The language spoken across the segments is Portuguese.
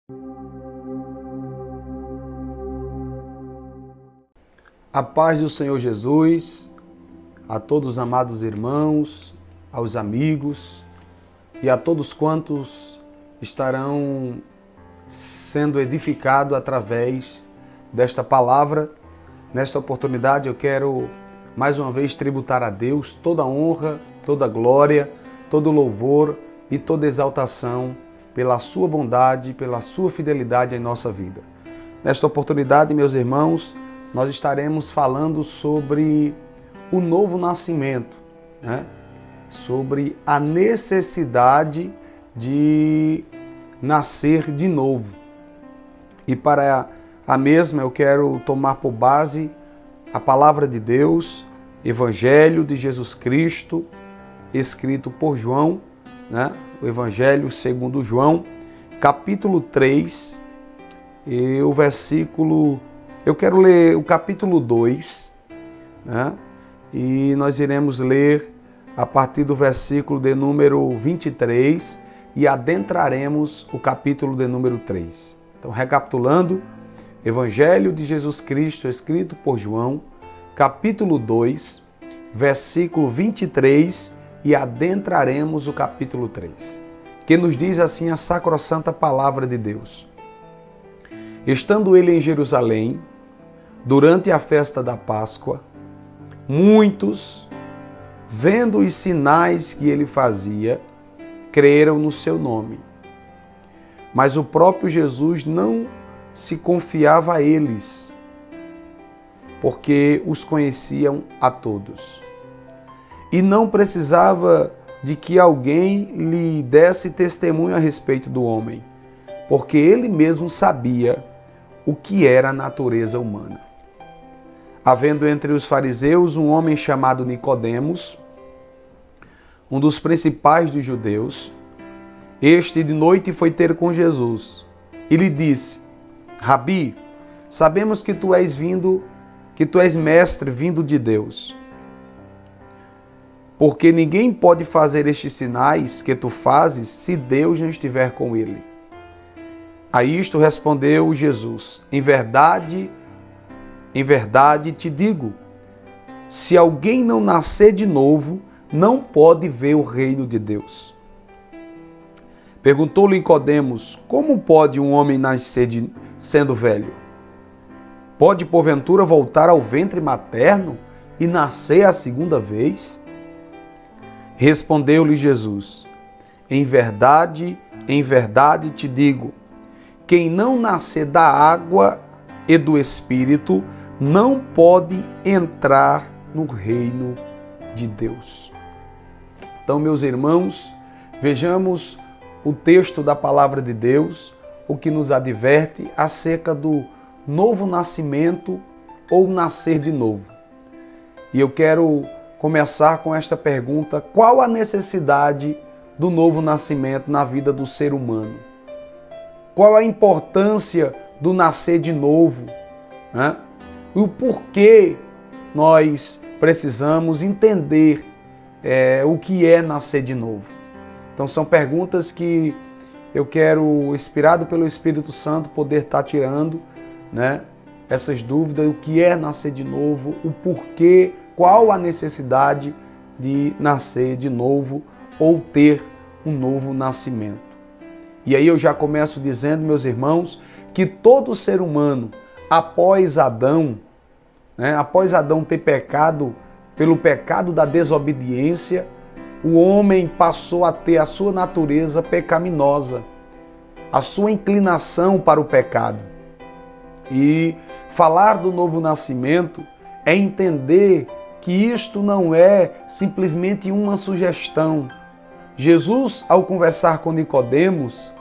A paz do Senhor Jesus, a todos os amados irmãos, aos amigos e a todos quantos estarão sendo edificados através desta palavra. Nesta oportunidade eu quero mais uma vez tributar a Deus toda a honra, toda a glória, todo o louvor e toda a exaltação pela sua bondade, pela sua fidelidade em nossa vida. Nesta oportunidade, meus irmãos, nós estaremos falando sobre o novo nascimento, né? Sobre a necessidade de nascer de novo. E para a mesma eu quero tomar por base a palavra de Deus, Evangelho de Jesus Cristo, escrito por João, né? O Evangelho segundo João, capítulo 3, e o versículo... Eu quero ler o capítulo 2, né? E nós iremos ler a partir do versículo de número 23 e adentraremos o capítulo de número 3. Então, recapitulando, Evangelho de Jesus Cristo, escrito por João, capítulo 2, versículo 23 e adentraremos o capítulo 3, que nos diz assim a sacrossanta palavra de Deus. Estando ele em Jerusalém, durante a festa da Páscoa, muitos, vendo os sinais que ele fazia, creram no seu nome. Mas o próprio Jesus não se confiava a eles, porque os conheciam a todos. E não precisava de que alguém lhe desse testemunho a respeito do homem, porque ele mesmo sabia o que era a natureza humana. Havendo entre os fariseus um homem chamado Nicodemos, um dos principais dos judeus, este de noite foi ter com Jesus e lhe disse: Rabi, sabemos que tu és mestre vindo de Deus, porque ninguém pode fazer estes sinais que tu fazes se Deus não estiver com ele. A isto respondeu Jesus: Em verdade te digo, se alguém não nascer de novo, não pode ver o reino de Deus. Perguntou-lhe Nicodemos: Como pode um homem nascer sendo velho? Pode porventura voltar ao ventre materno e nascer a segunda vez? Respondeu-lhe Jesus: Em verdade te digo, quem não nascer da água e do Espírito não pode entrar no reino de Deus. Então, meus irmãos, vejamos o texto da palavra de Deus, o que nos adverte acerca do novo nascimento ou nascer de novo. E eu quero começar com esta pergunta: qual a necessidade do novo nascimento na vida do ser humano? Qual a importância do nascer de novo, né? E o porquê nós precisamos entender o que é nascer de novo. Então são perguntas que eu quero, inspirado pelo Espírito Santo, poder estar tirando, né? Essas dúvidas, o que é nascer de novo, o porquê, qual a necessidade de nascer de novo ou ter um novo nascimento. E aí eu já começo dizendo, meus irmãos, que todo ser humano, após Adão, né, após Adão ter pecado, pelo pecado da desobediência, o homem passou a ter a sua natureza pecaminosa, a sua inclinação para o pecado. E falar do novo nascimento é entender que isto não é simplesmente uma sugestão. Jesus, ao conversar com Nicodemos,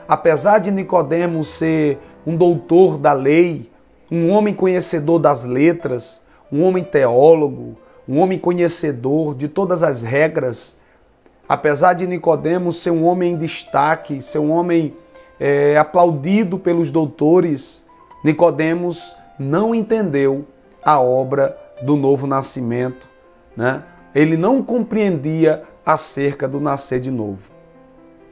apesar de Nicodemos ser um doutor da lei, um homem conhecedor das letras, um homem teólogo, um homem conhecedor de todas as regras, apesar de Nicodemos ser um homem em destaque, ser um homem aplaudido pelos doutores, Nicodemos não entendeu a obra do novo nascimento, né? Ele não compreendia acerca do nascer de novo.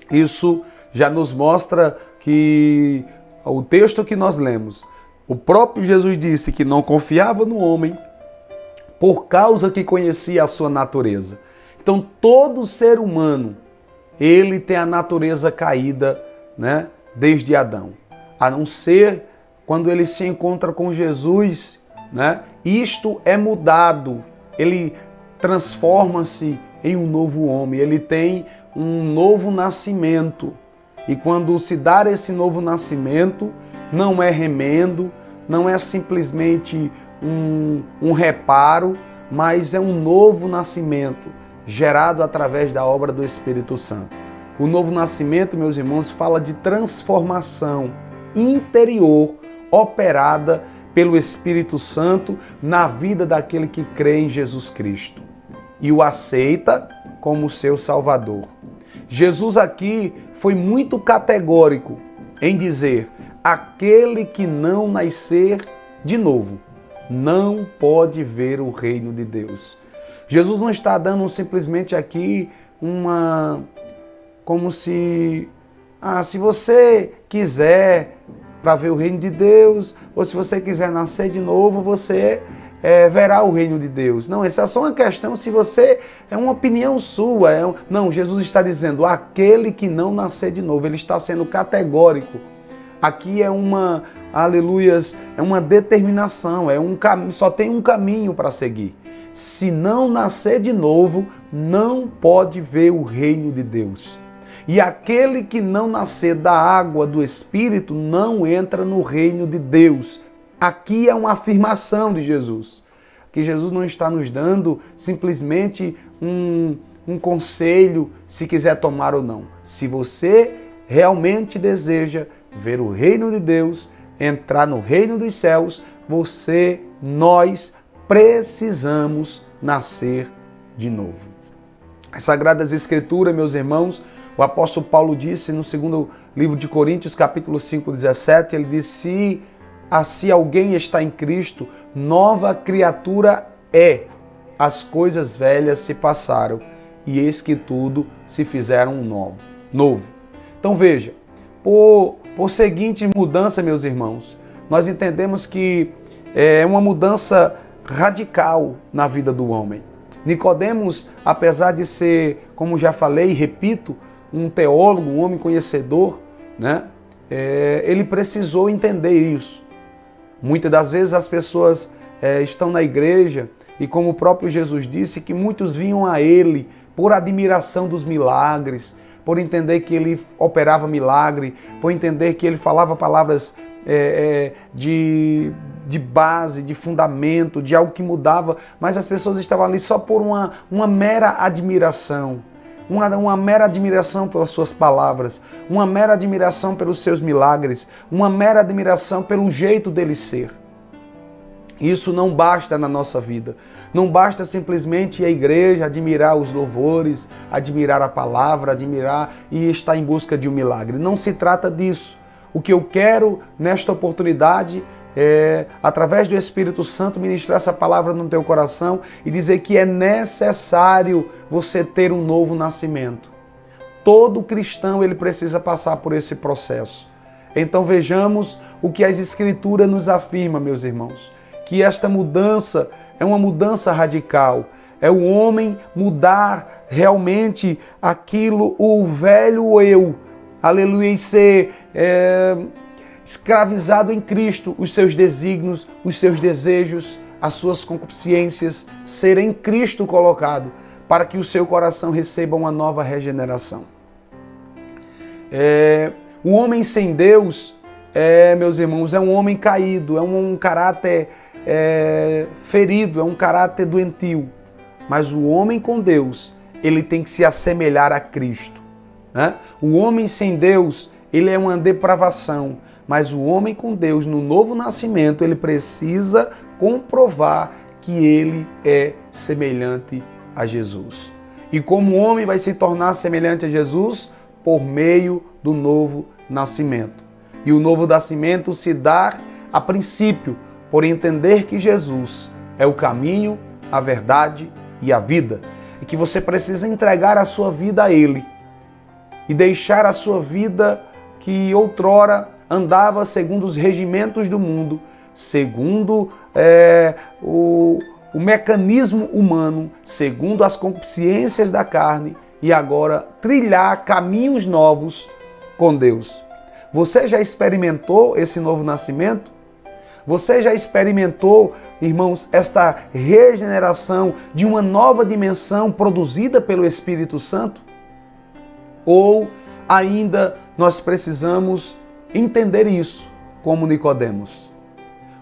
Isso já nos mostra que o texto que nós lemos, o próprio Jesus disse que não confiava no homem por causa que conhecia a sua natureza. Então todo ser humano, ele tem a natureza caída, né, desde Adão. A não ser quando ele se encontra com Jesus, né, isto é mudado. Ele transforma-se em um novo homem, ele tem um novo nascimento. E quando se dá esse novo nascimento, não é remendo, não é simplesmente um reparo, mas é um novo nascimento, gerado através da obra do Espírito Santo. O novo nascimento, meus irmãos, fala de transformação interior operada pelo Espírito Santo na vida daquele que crê em Jesus Cristo e o aceita como seu Salvador. Jesus aqui foi muito categórico em dizer: aquele que não nascer de novo não pode ver o reino de Deus. Jesus não está dando simplesmente aqui como se você quiser para ver o reino de Deus, ou se você quiser nascer de novo, você verá o reino de Deus. Não, essa é só uma questão se você, é uma opinião sua. Não, Jesus está dizendo, aquele que não nascer de novo, ele está sendo categórico. Aqui é uma, aleluias, é uma determinação, só tem um caminho para seguir. Se não nascer de novo, não pode ver o reino de Deus. E aquele que não nascer da água do Espírito não entra no reino de Deus. Aqui é uma afirmação de Jesus. Que Jesus não está nos dando simplesmente um conselho se quiser tomar ou não. Se você realmente deseja ver o reino de Deus, entrar no reino dos céus, nós precisamos nascer de novo. As Sagradas Escrituras, meus irmãos, o apóstolo Paulo disse no segundo livro de Coríntios, capítulo 5, 17, ele disse, se alguém está em Cristo, nova criatura é. As coisas velhas se passaram e eis que tudo se fizeram novo. Então veja, por seguinte mudança, meus irmãos, nós entendemos que é uma mudança radical na vida do homem. Nicodemos, apesar de ser, como já falei e repito, um teólogo, um homem conhecedor, né? Ele precisou entender isso. Muitas das vezes as pessoas estão na igreja e, como o próprio Jesus disse, que muitos vinham a ele por admiração dos milagres, por entender que ele operava milagre, por entender que ele falava palavras de base, de fundamento, de algo que mudava, mas as pessoas estavam ali só por uma mera admiração. Uma mera admiração pelas suas palavras, uma mera admiração pelos seus milagres, uma mera admiração pelo jeito dele ser. Isso não basta na nossa vida. Não basta simplesmente ir à igreja, admirar os louvores, admirar a palavra, admirar e estar em busca de um milagre. Não se trata disso. O que eu quero nesta oportunidade através do Espírito Santo, ministrar essa palavra no teu coração e dizer que é necessário você ter um novo nascimento. Todo cristão ele precisa passar por esse processo. Então vejamos o que as Escrituras nos afirma, meus irmãos, que esta mudança é uma mudança radical. É o homem mudar realmente aquilo, o velho eu, aleluia, e ser escravizado em Cristo, os seus desígnios, os seus desejos, as suas concupiscências, serem em Cristo colocado, para que o seu coração receba uma nova regeneração. O homem sem Deus, meus irmãos, é um homem caído, é um caráter ferido, é um caráter doentio. Mas o homem com Deus, ele tem que se assemelhar a Cristo, né? O homem sem Deus, ele é uma depravação. Mas o homem com Deus, no novo nascimento, ele precisa comprovar que ele é semelhante a Jesus. E como o homem vai se tornar semelhante a Jesus? Por meio do novo nascimento. E o novo nascimento se dá a princípio, por entender que Jesus é o caminho, a verdade e a vida. E que você precisa entregar a sua vida a Ele. E deixar a sua vida que outrora andava segundo os regimentos do mundo, segundo o mecanismo humano, segundo as concupiscências da carne, e agora trilhar caminhos novos com Deus. Você já experimentou esse novo nascimento? Você já experimentou, irmãos, esta regeneração de uma nova dimensão produzida pelo Espírito Santo? Ou ainda nós precisamos entender isso como Nicodemos?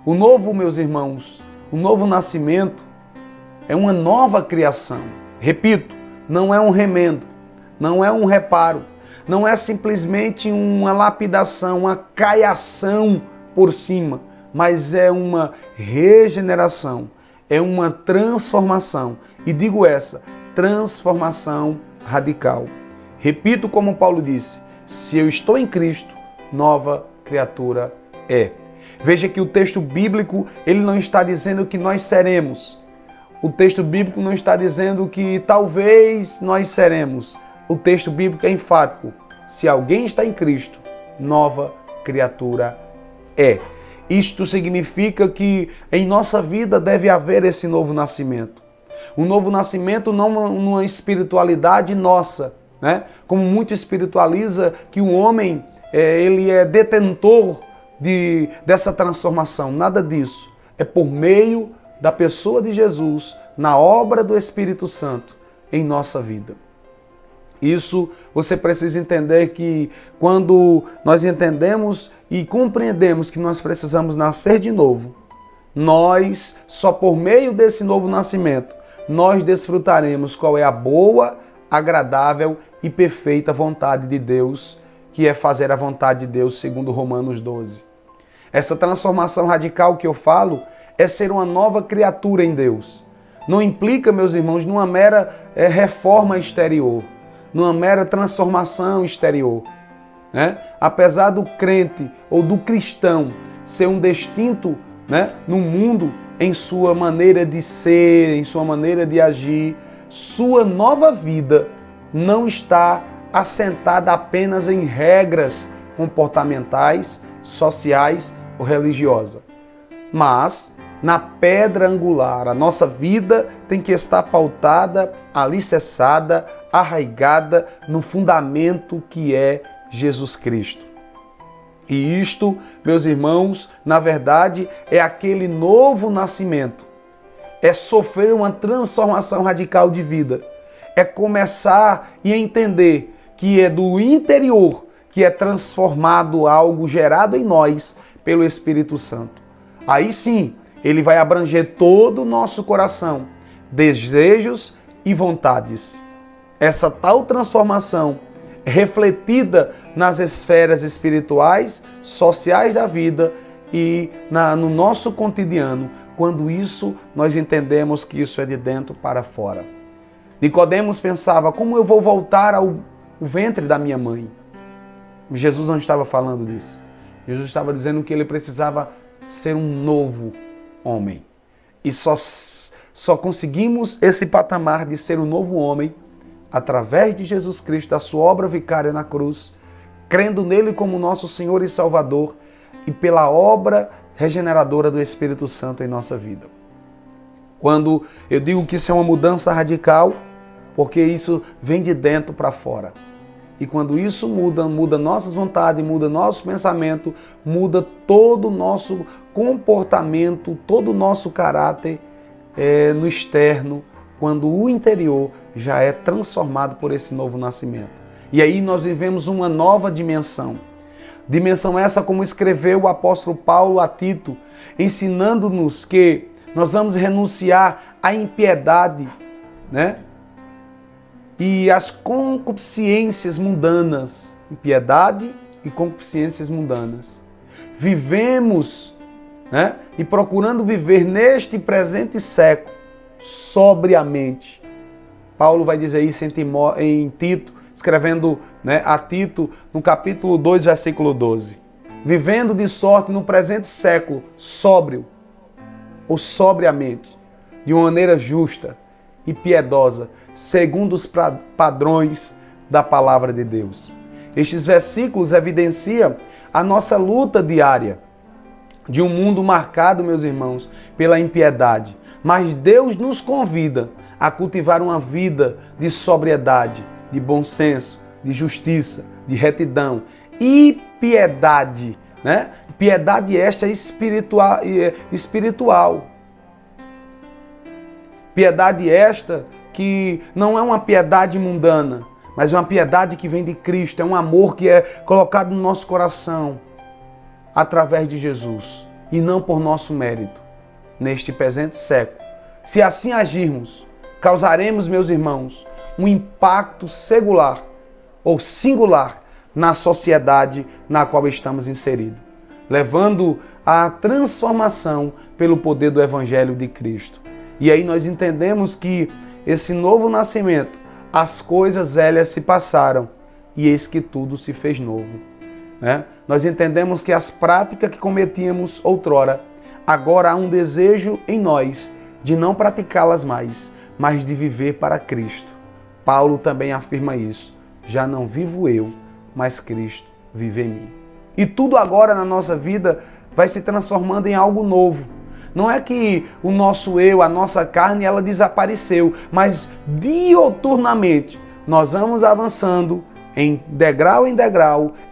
O novo, meus irmãos, o novo nascimento é uma nova criação. Repito, não é um remendo, não é um reparo, não é simplesmente uma lapidação, uma caiação por cima, mas é uma regeneração, é uma transformação. E digo essa, transformação radical. Repito como Paulo disse, se eu estou em Cristo, nova criatura é. Veja que o texto bíblico, ele não está dizendo que nós seremos. O texto bíblico não está dizendo que talvez nós seremos. O texto bíblico é enfático. Se alguém está em Cristo, nova criatura é. Isto significa que em nossa vida deve haver esse novo nascimento. Um novo nascimento não numa espiritualidade nossa, né? Como muito espiritualiza que o homem ele é detentor dessa transformação. Nada disso. É por meio da pessoa de Jesus, na obra do Espírito Santo em nossa vida. Isso você precisa entender que quando nós entendemos e compreendemos que nós precisamos nascer de novo, nós, só por meio desse novo nascimento, nós desfrutaremos qual é a boa, agradável e perfeita vontade de Deus, que é fazer a vontade de Deus segundo Romanos 12. Essa transformação radical que eu falo é ser uma nova criatura em Deus. Não implica, meus irmãos, numa mera reforma exterior, numa mera transformação exterior, né? Apesar do crente ou do cristão ser um distinto, né, no mundo em sua maneira de ser, em sua maneira de agir, sua nova vida não está assentada apenas em regras comportamentais, sociais ou religiosas, mas na pedra angular. A nossa vida tem que estar pautada, alicerçada, arraigada no fundamento que é Jesus Cristo. E isto, meus irmãos, na verdade é aquele novo nascimento. É sofrer uma transformação radical de vida. É começar e entender que é do interior que é transformado algo gerado em nós pelo Espírito Santo. Aí sim, ele vai abranger todo o nosso coração, desejos e vontades. Essa tal transformação é refletida nas esferas espirituais, sociais da vida e no nosso cotidiano, quando isso nós entendemos que isso é de dentro para fora. Nicodemos pensava, como eu vou voltar ao ventre da minha mãe? Jesus não estava falando disso. Jesus estava dizendo que ele precisava ser um novo homem. E só conseguimos esse patamar de ser um novo homem através de Jesus Cristo, da sua obra vicária na cruz, crendo nele como nosso Senhor e Salvador e pela obra regeneradora do Espírito Santo em nossa vida. Quando eu digo que isso é uma mudança radical, porque isso vem de dentro para fora. E quando isso muda nossas vontades, muda nosso pensamento, muda todo o nosso comportamento, todo o nosso caráter no externo, quando o interior já é transformado por esse novo nascimento. E aí nós vivemos uma nova dimensão. Dimensão essa como escreveu o apóstolo Paulo a Tito, ensinando-nos que nós vamos renunciar à impiedade, né? E as concupiscências mundanas, impiedade e concupiscências mundanas. Vivemos, né? E procurando viver neste presente século sobriamente. Paulo vai dizer isso em Tito, escrevendo, né, a Tito no capítulo 2, versículo 12. Vivendo de sorte no presente século, sóbrio ou sobriamente, de uma maneira justa e piedosa, segundo os padrões da palavra de Deus. Estes versículos evidenciam a nossa luta diária de um mundo marcado, meus irmãos, pela impiedade. Mas Deus nos convida a cultivar uma vida de sobriedade, de bom senso, de justiça, de retidão e piedade, né? Piedade esta espiritual. Piedade esta que não é uma piedade mundana, mas é uma piedade que vem de Cristo, é um amor que é colocado no nosso coração através de Jesus e não por nosso mérito neste presente século. Se assim agirmos, causaremos, meus irmãos, um impacto singular na sociedade na qual estamos inseridos, levando à transformação pelo poder do Evangelho de Cristo. E aí nós entendemos que esse novo nascimento, as coisas velhas se passaram e eis que tudo se fez novo. Né? Nós entendemos que as práticas que cometíamos outrora, agora há um desejo em nós de não praticá-las mais, mas de viver para Cristo. Paulo também afirma isso. Já não vivo eu, mas Cristo vive em mim. E tudo agora na nossa vida vai se transformando em algo novo. Não é que o nosso eu, a nossa carne, ela desapareceu, mas dioturnamente nós vamos avançando em degrau,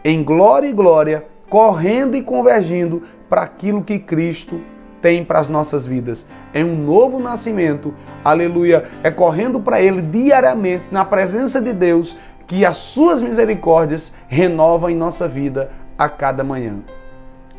em glória e glória, correndo e convergindo para aquilo que Cristo tem para as nossas vidas. É um novo nascimento, aleluia, é correndo para Ele diariamente, na presença de Deus, que as suas misericórdias renovam em nossa vida a cada manhã.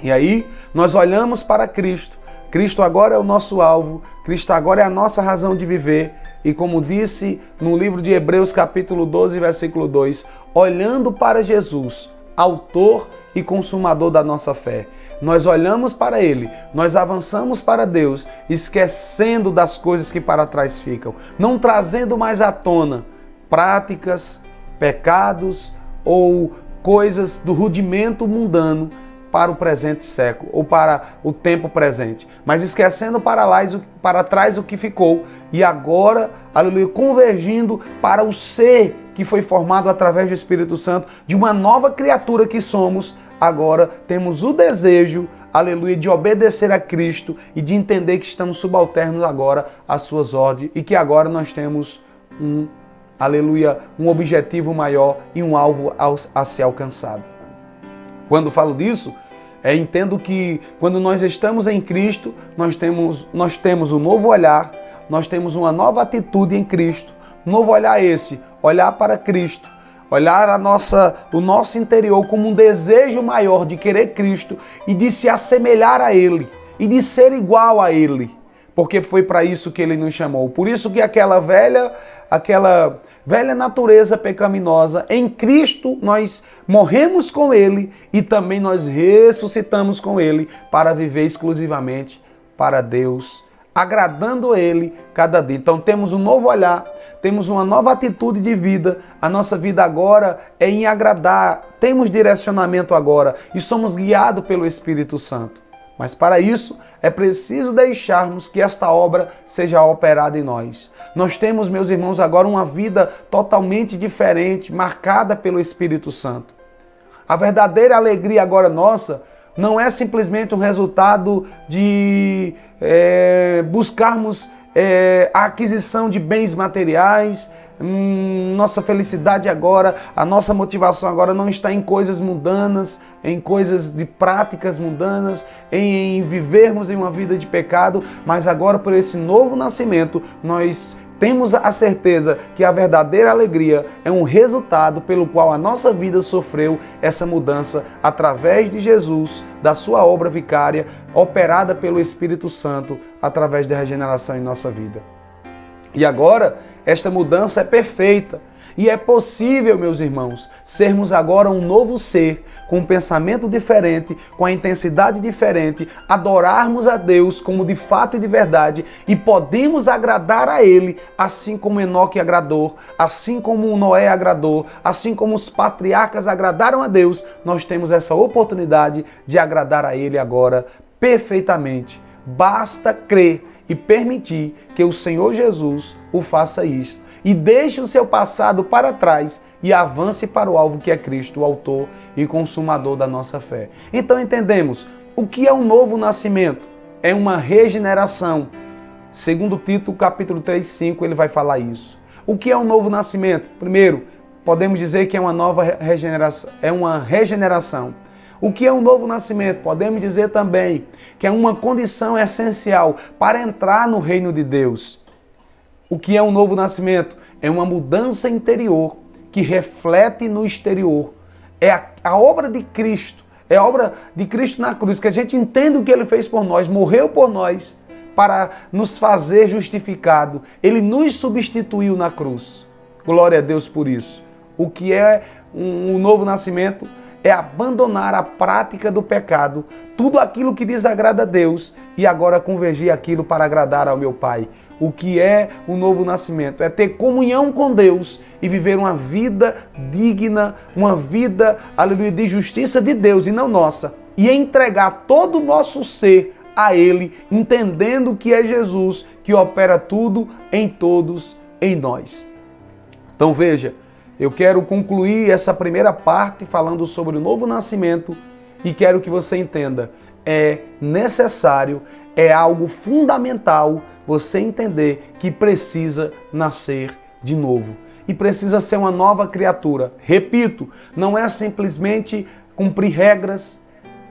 E aí, nós olhamos para Cristo. Cristo agora é o nosso alvo, Cristo agora é a nossa razão de viver. E como disse no livro de Hebreus capítulo 12, versículo 2, olhando para Jesus, autor e consumador da nossa fé. Nós olhamos para Ele, nós avançamos para Deus, esquecendo das coisas que para trás ficam, não trazendo mais à tona práticas, pecados ou coisas do rudimento mundano para o presente século, ou para o tempo presente, mas esquecendo para trás o que ficou, e agora, aleluia, convergindo para o ser que foi formado através do Espírito Santo, de uma nova criatura que somos. Agora temos o desejo, aleluia, de obedecer a Cristo e de entender que estamos subalternos agora às suas ordens e que agora nós temos um objetivo maior e um alvo a ser alcançado. Quando falo disso, entendo que quando nós estamos em Cristo, nós temos um novo olhar, nós temos uma nova atitude em Cristo. Novo olhar esse, olhar para Cristo, olhar o nosso interior como um desejo maior de querer Cristo e de se assemelhar a Ele e de ser igual a Ele, porque foi para isso que Ele nos chamou. Por isso que aquela velha natureza pecaminosa, em Cristo nós morremos com Ele e também nós ressuscitamos com Ele para viver exclusivamente para Deus, agradando a Ele cada dia. Então temos um novo olhar, temos uma nova atitude de vida. A nossa vida agora é em agradar, temos direcionamento agora e somos guiados pelo Espírito Santo. Mas para isso é preciso deixarmos que esta obra seja operada em nós. Nós temos, meus irmãos, agora uma vida totalmente diferente, marcada pelo Espírito Santo. A verdadeira alegria agora nossa não é simplesmente um resultado de buscarmos a aquisição de bens materiais. Nossa felicidade agora, a nossa motivação agora não está em coisas mundanas, em coisas de práticas mundanas, em vivermos em uma vida de pecado, mas agora por esse novo nascimento nós temos a certeza que a verdadeira alegria é um resultado pelo qual a nossa vida sofreu essa mudança através de Jesus, da sua obra vicária, operada pelo Espírito Santo através da regeneração em nossa vida. E agora, esta mudança é perfeita e é possível, meus irmãos, sermos agora um novo ser, com um pensamento diferente, com a intensidade diferente, adorarmos a Deus como de fato e de verdade e podemos agradar a Ele, assim como Enoque agradou, assim como Noé agradou, assim como os patriarcas agradaram a Deus, nós temos essa oportunidade de agradar a Ele agora perfeitamente. Basta crer e permitir que o Senhor Jesus o faça isso. E deixe o seu passado para trás e avance para o alvo que é Cristo, o autor e consumador da nossa fé. Então entendemos o que é um novo nascimento. É uma regeneração. Segundo Tito, capítulo 3:5, ele vai falar isso. O que é um novo nascimento? Primeiro, podemos dizer que é uma nova regeneração, é uma regeneração. O que é um novo nascimento? Podemos dizer também que é uma condição essencial para entrar no reino de Deus. O que é um novo nascimento? É uma mudança interior que reflete no exterior. É a obra de Cristo, é a obra de Cristo na cruz, que a gente entende o que Ele fez por nós, morreu por nós para nos fazer justificado. Ele nos substituiu na cruz. Glória a Deus por isso. O que é um novo nascimento? É abandonar a prática do pecado, tudo aquilo que desagrada a Deus e agora convergir aquilo para agradar ao meu Pai. O que é o novo nascimento? É ter comunhão com Deus e viver uma vida digna, uma vida, aleluia, de justiça de Deus e não nossa. E entregar todo o nosso ser a Ele, entendendo que é Jesus que opera tudo em todos, em nós. Então veja, eu quero concluir essa primeira parte falando sobre o novo nascimento e quero que você entenda, é necessário, é algo fundamental você entender que precisa nascer de novo e precisa ser uma nova criatura. Repito, não é simplesmente cumprir regras,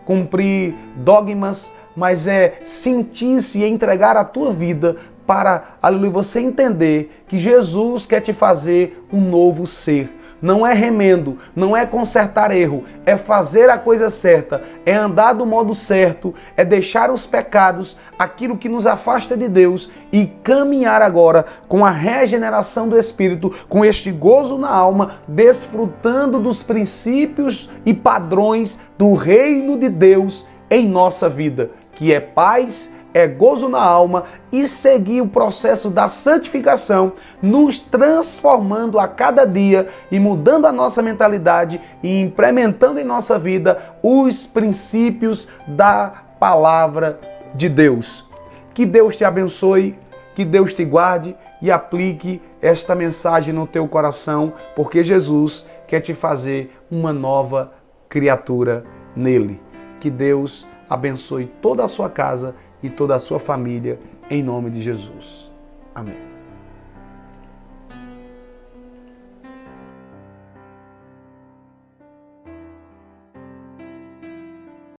cumprir dogmas, mas é sentir-se e entregar a tua vida para, aleluia, você entender que Jesus quer te fazer um novo ser. Não é remendo, não é consertar erro, é fazer a coisa certa, é andar do modo certo, é deixar os pecados, aquilo que nos afasta de Deus e caminhar agora com a regeneração do Espírito, com este gozo na alma, desfrutando dos princípios e padrões do reino de Deus em nossa vida, que é paz, é gozo na alma e seguir o processo da santificação, nos transformando a cada dia e mudando a nossa mentalidade e implementando em nossa vida os princípios da palavra de Deus. Que Deus te abençoe, que Deus te guarde e aplique esta mensagem no teu coração, porque Jesus quer te fazer uma nova criatura nele. Que Deus abençoe toda a sua casa e toda a sua família, em nome de Jesus. Amém.